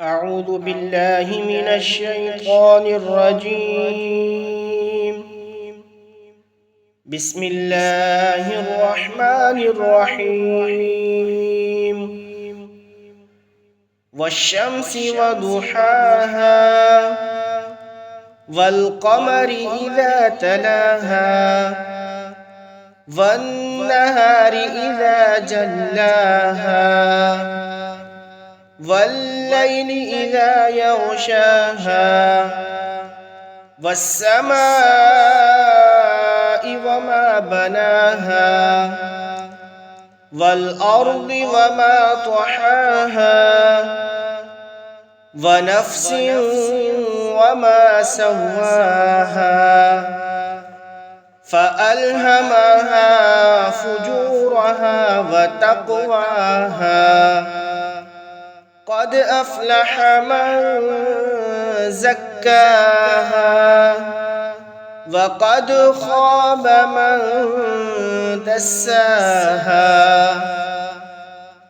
أعوذ بالله من الشيطان الرجيم. بسم الله الرحمن الرحيم. والشمس وضحاها والقمر إذا تلاها والنهار إذا جلاها والليل إذا يغشاها والسماء وما بناها والأرض وما طحاها ونفس وما سواها فألهمها فجورها وتقواها قد أفلح من زكاها وقد خاب من دساها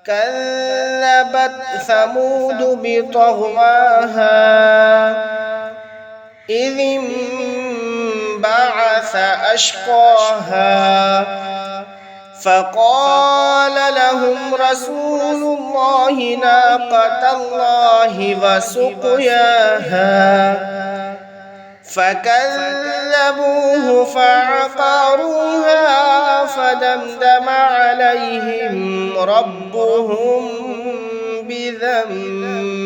كذبت ثمود بطغواها إذ انبعث أشقاها فقال لهم رسول الله ناقة الله وسقياها فكذبوه فعقروها فدمدم عليهم ربهم بذنبهم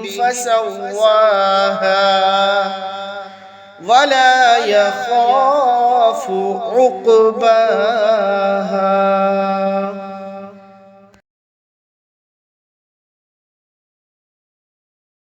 فسواها ولا يخاف عقباها.